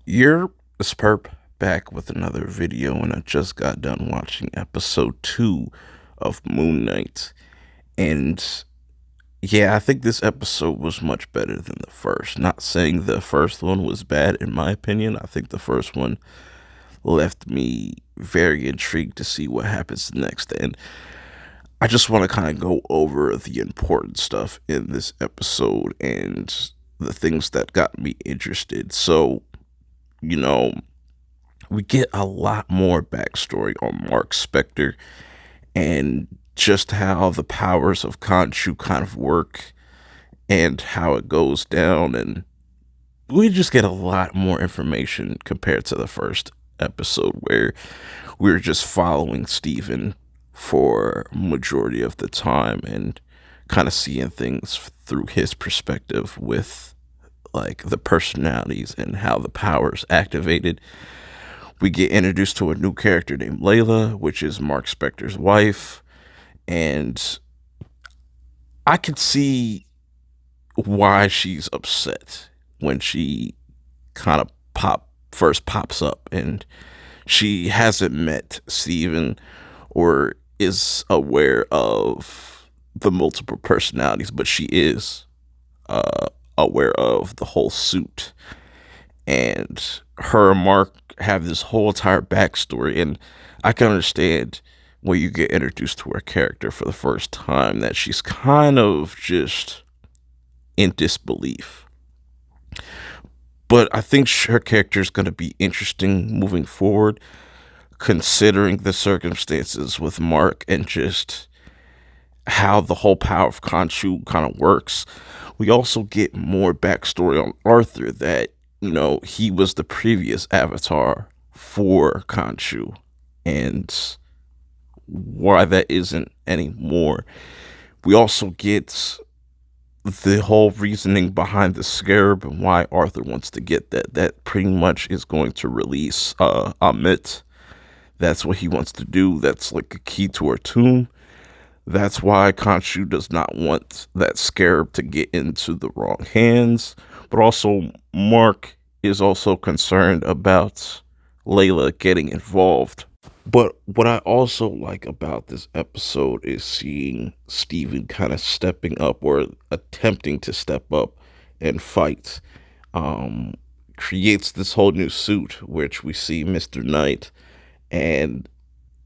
You're Sperp back with another video, and I just got done watching episode 2 of Moon Knight. And yeah, I think this episode was much better than the first. Not saying the first one was bad, in my opinion. I think the first one left me very intrigued to see what happens next. And I just want to kind of go over the important stuff in this episode and the things that got me interested. So, you know, we get a lot more backstory on Marc Spector and just how the powers of Khonshu kind of work and how it goes down. And we just get a lot more information compared to the first episode where we were just following Steven for majority of the time and kind of seeing things through his perspective with like the personalities and how the powers activated. We get introduced to a new character named Layla, which is Marc Spector's wife, and I could see why she's upset when she kind of first pops up, and she hasn't met Steven or is aware of the multiple personalities, but she is aware of the whole suit. And her and Mark have this whole entire backstory, and I can understand when you get introduced to her character for the first time that she's kind of just in disbelief. But I think her character is going to be interesting moving forward, considering the circumstances with Mark and just how the whole power of Khonshu kind of works. We also get more backstory on Arthur that, he was the previous avatar for Khonshu and why that isn't anymore. We also get the whole reasoning behind the scarab and why Arthur wants to get that. That pretty much is going to release Amit. That's what he wants to do. That's like a key to her tomb. That's why Khonshu does not want that scarab to get into the wrong hands. But also, Mark is also concerned about Layla getting involved. But what I also like about this episode is seeing Steven kind of stepping up or attempting to step up and fight. Um, Creates this whole new suit, which we see Mr. Knight, and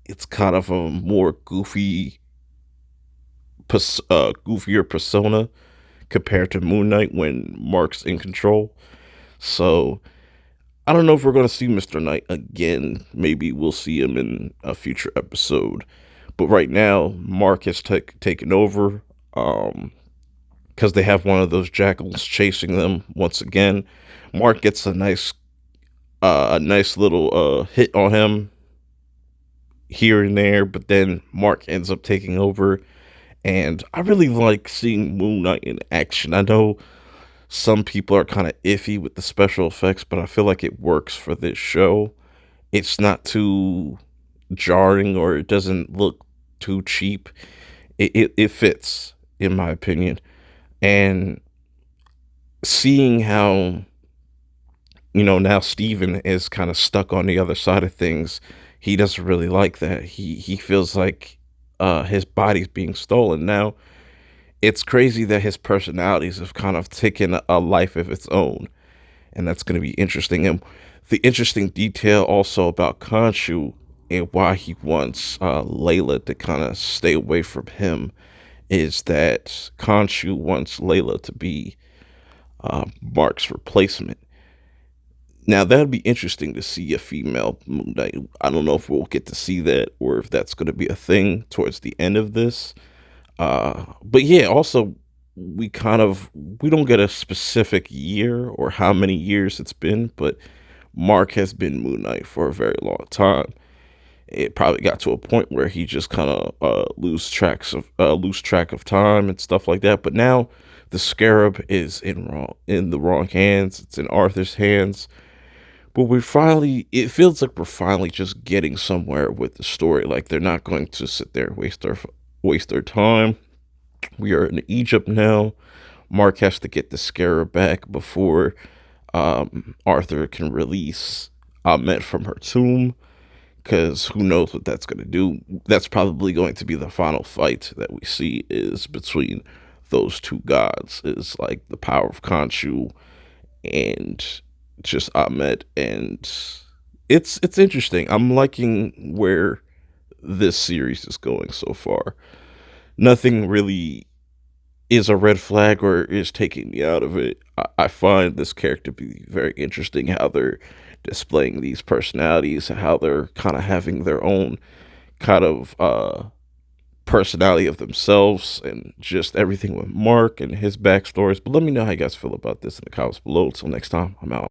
it's kind of a more goofier persona compared to Moon Knight when Mark's in control. So I don't know if we're going to see Mr. Knight again. Maybe we'll see him in a future episode. But right now, Mark has taken over because they have one of those jackals chasing them once again. Mark gets a nice little hit on him here and there, but then Mark ends up taking over. And I really like seeing Moon Knight in action. I know some people are kind of iffy with the special effects, but I feel like it works for this show. It's not too jarring or it doesn't look too cheap. It fits, in my opinion. And seeing how, now Steven is kind of stuck on the other side of things, he doesn't really like that. He feels like his body's being stolen. Now, it's crazy that his personalities have kind of taken a life of its own, and that's going to be interesting. And the interesting detail also about Khonshu and why he wants Layla to kind of stay away from him is that Khonshu wants Layla to be Mark's replacement. Now, that'd be interesting to see a female Moon Knight. I don't know if we'll get to see that or if that's going to be a thing towards the end of this. But yeah, also we don't get a specific year or how many years it's been, but Mark has been Moon Knight for a very long time. It probably got to a point where he just kind of lose track of time and stuff like that. But now the scarab is in the wrong hands. It's in Arthur's hands. But it feels like we're finally just getting somewhere with the story. Like they're not going to sit there and waste their time. We are in Egypt now. Mark has to get the scarab back before Arthur can release Ahmet from her tomb, because who knows what that's going to do. That's probably going to be the final fight that we see, is between those two gods, is like the power of Khonshu and just Ahmet. And it's interesting. I'm liking where this series is going so far. Nothing really is a red flag or is taking me out of it. I find this character to be very interesting, how they're displaying these personalities, how they're kind of having their own kind of personality of themselves, and just everything with Mark and his backstories. But let me know how you guys feel about this in the comments below. Until next time, I'm out.